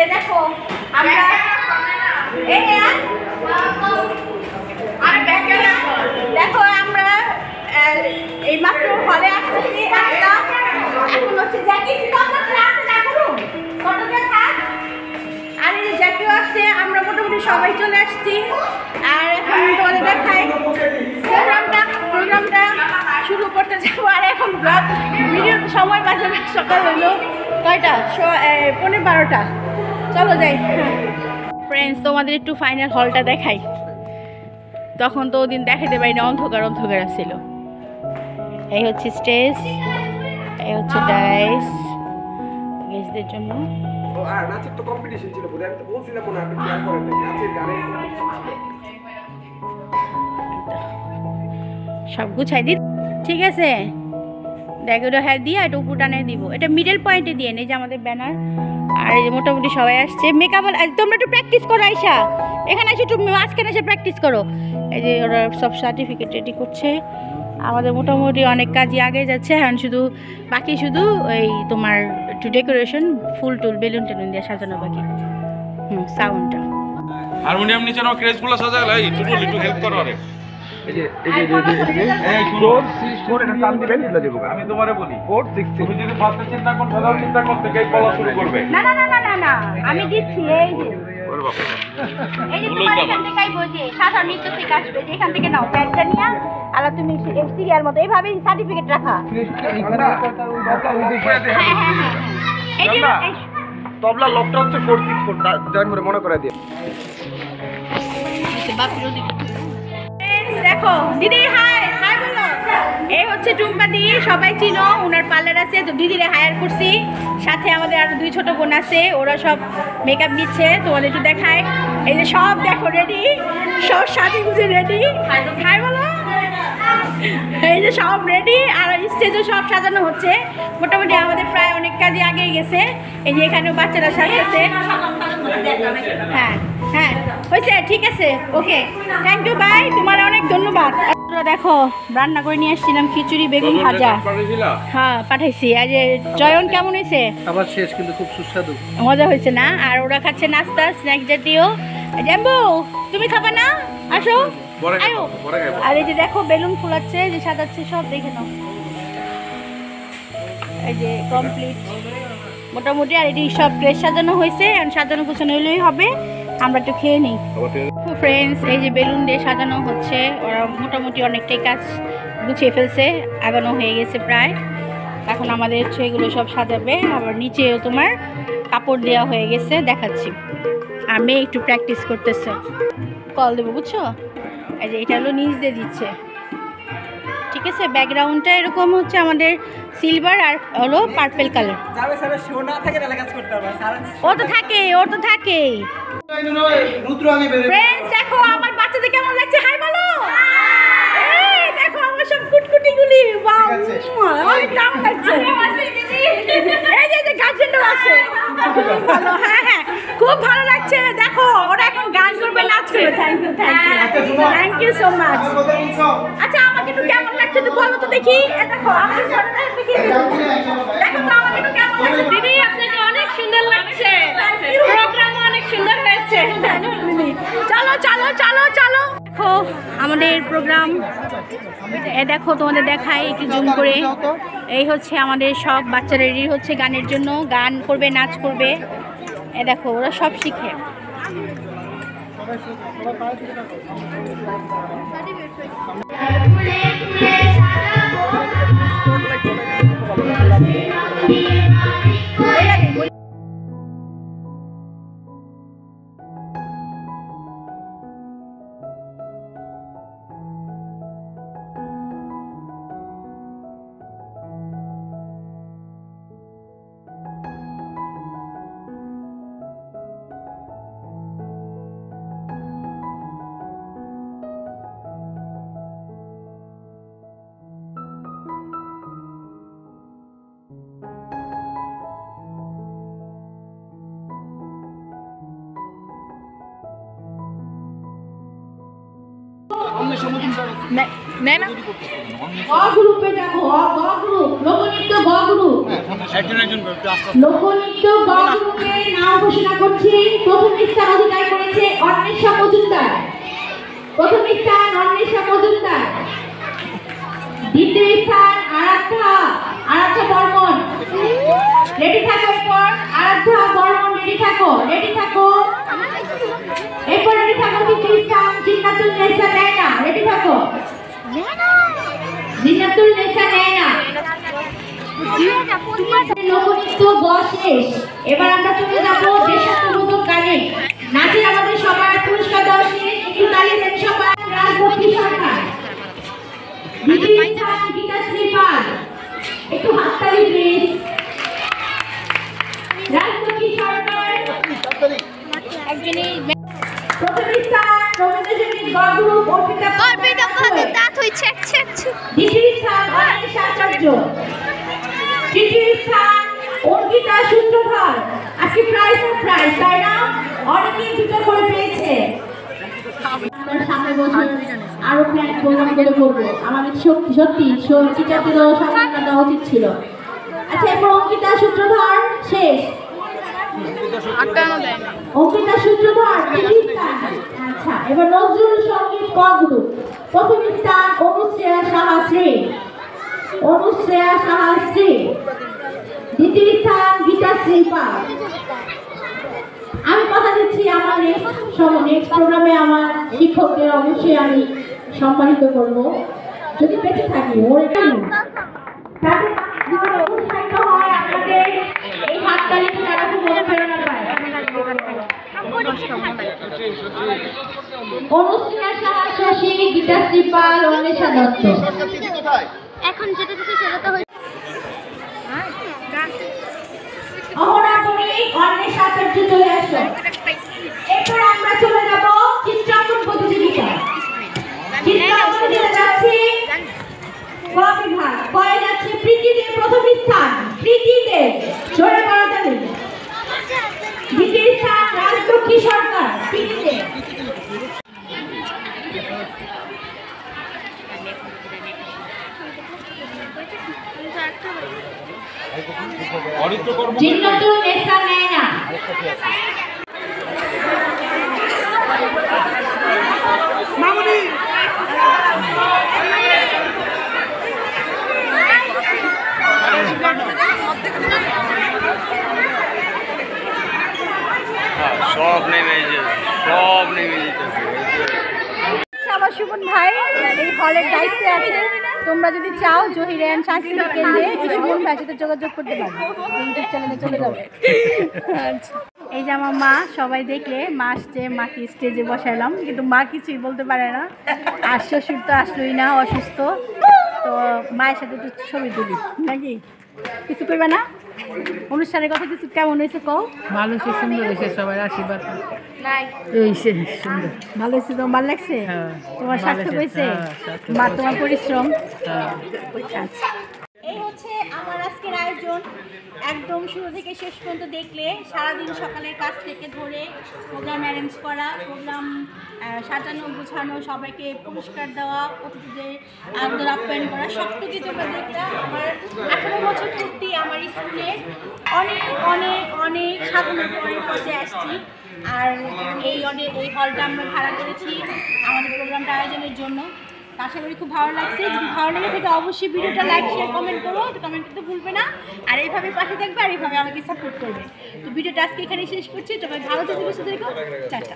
এ দেখো আমরা দেখো আমরা এই মাত্র হলে আসতেছি। এখন হচ্ছে জ্যাকি আর এই জ্যাকিও আসছে। আমরা মোটামুটি সবাই চলে আসছি। আর এখন তোমাদের দেখাই প্রোগ্রামটা শুরু করতে যাবো। আর এখন ভিডিও সময় বাজে সকাল হইলো কয়টা 11:15। চলো যাই। ফ্রেন্ডস, তোমাদের একটু ফাইনাল হলটা দেখাই। তখন তো ওদিন দেখাতে পারি না, অন্ধকার ছিল। এই হচ্ছে স্টেজ, এই হচ্ছে ডাইস গেস্টদের জন্য। নাচের তো কম্পিটিশন ছিল বলে আমি তো বলছিলাম না, আপনি প্ল্যান করেন না। নাচের গানের সব গুছাই দিই, ঠিক আছে? দেখো ওটা হ্যাঁ দিয়ে এটা উপর টানে দিব, এটা মিডল পয়েন্টে দিয়ে নেই যে আমাদের ব্যানার। আর এই যে মোটামুটি সবাই আসছে। মেকআপ তোমরা একটু প্র্যাকটিস করো, আইসা এখানে এসে একটু মাঝখানে এসে প্র্যাকটিস করো। এই যে ওরা সব সার্টিফিকেট রেডি করছে। আমাদের মোটামুটি অনেক কাজই আগে যাচ্ছে। এখন শুধু বাকি শুধু ওই তোমার একটু ডেকোরেশন, ফুল টুল বেলুন টেলুন দিয়ে সাজানো বাকি। সাউন্ডটা হারমোনিয়াম নিচে নাও, ক্রেজগুলো সাজালে একটু হেল্প করো। আরে আমি তোমারে বলি 4 6 তুমি যদি ফার্স্টে চিন্তা করো, সাজাও চিন্তা করতে গিয়ে বলা শুরু করবে। না না না না না আমি দিচ্ছি। এই যে এই যে তোমার এখান থেকেই বোঝে সাধারণ নৃত্য থেকে আসবে, যে এখান থেকে নাও ব্যাগটা নিয়ে। আর তুমি সিরিয়াল মতো এইভাবে সার্টিফিকেট রাখা। এই যে তবলা লকটা হচ্ছে 464 জয়েন করে মনে করে দিয়ে। দেখো দিদি হাই হাই বলো। এই হচ্ছে টুম্পা দি, সবাই চিনো, ওনার পার্লার আছে। তো দিদিরে হায়ার করছি, সাথে আমাদের আরো 2 ছোট বোন আছে, ওরা সব মেকআপ নিচ্ছে। তোমাদের একটু দেখায়। এই যে সব দেখো রেডি, সব সাজি গুজে রেডি। হাই বলো। এই যে সব রেডি, আর স্টেজও সব সাজানো হচ্ছে। মোটামুটি আমাদের প্রায় অনেক কাজই আগেই গেছে। এই যে এখানেও বাচ্চারা সাজতেছে। হ্যাঁ হ্যাঁ হয়েছে, ঠিক আছে, ওকে, থ্যাংক ইউ, বাই। তোমার অনেক ধন্যবাদ। দেখো রান্না করে নিয়ে আসছিলাম খিচুড়ি বেগুন ভাজা। হ্যাঁ পাঠাইছি। আর যে জয়ন কেমন হয়েছে? আবার শেষ, কিন্তু খুব সুস্বাদু, মজা হয়েছে না? আর ওরা খাচ্ছে নাস্তা, স্ন্যাক জাতীয়। জাম্বু তুমি খাবে না? আসো। আর এই যে দেখো বেলুন ফুলাচ্ছে, যে সাজাচ্ছে, সব দেখে নাও। এই যে কমপ্লিট মোটামুটি। আর এটি সব ড্রেস সাজানো হয়েছে, সাজানো গোছানো হইলেই হবে। আমরা একটু খেয়ে নিই। ফ্রেন্ডস, এই যে বেলুন দিয়ে সাজানো হচ্ছে। ওরা মোটামুটি অনেকটাই কাজ গুছিয়ে ফেলছে, আগানো হয়ে গেছে প্রায়। এখন আমাদের হচ্ছে এগুলো সব সাজাবে। আবার নিচেও তোমার কাপড় দেওয়া হয়ে গেছে, দেখাচ্ছি। আর মেয়ে একটু প্র্যাকটিস করতেছে, কল দেবো, বুঝছো? এই যে এটা হলো নিচ দিয়ে দিচ্ছে, ঠিক আছে? ব্যাকগ্রাউন্ডটা এরকম হচ্ছে আমাদের সিলভার আর হলো পার্পল কালার। ও তো থাকে, ওর তো থাকে। ফ্রেন্ডস দেখো আমার বাচ্চাদের কেমন লাগছে, হাই বলো। এই দেখো আমার সব কুটকুটিগুলি, ওয়াও অনেক দাম লাগছে। এই যে গার্জেনও আছে, ভালো। হ্যাঁ হ্যাঁ খুব ভালো লাগছে। দেখো ওরা এখন গান করবে, নাচ করবে। Thank you, thank you so much. আচ্ছা আমাকে একটু কেমন লাগছে তো বলো তো দেখি। দেখো আমাকে দেখো তো আমাকে একটু কেমন লাগছে। দিদি আপনাকে অনেক সুন্দর লাগছে, প্রোগ্রাম অনেক সুন্দর হয়েছে। চলো চলো চলো চলো। দেখো আমাদের প্রোগ্রাম, দেখো তোমাদের দেখাই একটু জুম করে। এই হচ্ছে আমাদের সব বাচ্চারা রেডি হচ্ছে গানের জন্য, গান করবে, নাচ করবে। দেখো ওরা সব শিখে। গ্রুপে যাবো, গ্রুপ লোকনৃত্য গ্রুপ, লোকনৃত্য গ্রুপের নাম ঘোষণা করতে প্রথম স্থান অধিকার করেছে অন্বেষা মজুমদার। প্রথম স্থান অন্বেষা মজুমদার। দ্বিতীয় স্থান আরাধ্যা বর্মন। রেডি থাকো, এরপর আরাধ্যা বর্মন রেডি থাকো। এরপর রেডি থাকো তৃতীয় স্থান জিন্নাতুল নেসা নয়না। রেডি থাকো জিন্নাতুল নেসা নয়না। লোকনৃত্য শেষ। এবার আমরা চলে যাবো দেশাত্মবোধক গানে। নাচে আমাদের সবার পুরস্কার দেওয়া শেষ। একটু তালি দেন সবাই। রাজলক্ষ্মী সরকার। দ্বিতীয় স্থান গীতাশ্রী পাল। একটু হাততালি প্লিজ। রাজলক্ষ্মী সরকার। প্রথম স্থান রবীন্দ্রসঙ্গীত গর্ব অর্পিতা দাঁত হইছে। দ্বিতীয় স্থান অনিশ আচার্য। তৃতীয় স্থান অঙ্কিতা সূত্রধর। আজকে প্রাইজ তাই না? অনেকেই দুটো করে পেয়েছে। আমরা সামনে বছর আরো প্ল্যান প্রোগ্রাম করে করবো। আমাদের সত্যি টিচারদেরও সম্মাননা দেওয়া উচিত ছিল। আচ্ছা, এরপর অঙ্কিতা সূত্রধর শেষ। অঙ্কিতা সূত্রধর তৃতীয় স্থান। আচ্ছা, এবার নজরুল সঙ্গীত ক গ্রুপ। প্রথম স্থান অনুশ্রেয়া সাহাশ্রী। দ্বিতীয় স্থান গীতাশ্রী পাল। আমি কথা দিচ্ছি আমার নেক্সট প্রোগ্রামে আমার শিক্ষকদের অবশ্যই আমি সম্মানিত করব, যদি বেঁচে থাকি। ওরে কেন তাদের জীবনে উৎসাহিত হয় আপনাদের এই হাততালিতে, তারা খুব অনুপ্রেরণা পায়। অনুশ্রেয়া সাহা শশী, গীতাশ্রী পাল, অন্বেষা দত্ত। এখন যেটা দিচ্ছে সেটা তো অমরাপুরি অন্বেষা আচার্য চলে আসো। এরপর আমরা চলে যাব চিত্রাঙ্কন প্রতিযোগিতা। চিত্রাঙ্কনে যাচ্ছে ক বিভাগ। কয়ে যাচ্ছে প্রীতিদের প্রথম স্থান। প্রীতিদের জোরে করতালি। দ্বিতীয় স্থান রাজলক্ষ্মী সরকার। প্রীতিদের। জিন্নাতুল নেসা নয়না। মামুনি সব নেমে যেতেছে। আমার সুমন ভাই এই হলের দায়িত্বে আছে। তোমরা যদি চাও জহিরান সাংস্কৃতিক কেন্দ্রে এই সুমন ভাইয়ের সাথে যোগাযোগ করতে পারো, ইউটিউব চ্যানেলে চলে যাবে। এই যে আমার মা, সবাই দেখলে মা আসছে, মাকে স্টেজে বসাইলাম, কিন্তু মা কিছুই বলতে পারে না। আর শ্বশুর তো আসলোই না, অসুস্থ। তো মায়ের সাথে একটু ছবি তুলি নাকি? কিছু করবে না? অনুষ্ঠানের কথা কিছু কেমন হয়েছে কও? ভালো হয়েছে, সুন্দর হয়েছে, সবাই আশীর্বাদ হয়েছে, সুন্দর ভালো হয়েছে? তোমার ভালো লাগছে? তোমার সার্থক হয়েছে? বা তোমার পরিশ্রম? আচ্ছা, এই হচ্ছে আমার আজকের আয়োজন। একদম শুরু থেকে শেষ পর্যন্ত দেখলে সারাদিন সকালের কাজ থেকে ধরে প্রোগ্রাম অ্যারেঞ্জ করা, প্রোগ্রাম সাজানো গুছানো, সবাইকে পুরস্কার দেওয়া, অতিথিদের আদর আপ্যায়ন করা, সবটুকুই তোমরা দেখলে। আমার 18 বছর পূর্তি আমার স্কুলে অনেক অনেক অনেক সাধনার পর্যায়ে আসছি। আর এই হলটা আমরা ভাড়া করেছি আমাদের প্রোগ্রামটা আয়োজনের জন্য। আশা করি খুব ভালো লাগছে। যদি ভালো লেগে থাকে অবশ্যই ভিডিওটা লাইক শেয়ার কমেন্ট করো, কমেন্ট করতে ভুলবে না। আর এইভাবে পাশে থাকবে আর এইভাবে আমাকে সাপোর্ট করবে। তো ভিডিওটা আজকে এখানে শেষ করছি। সবাই ভালো থেকে সুস্থ থেকো। টাটা।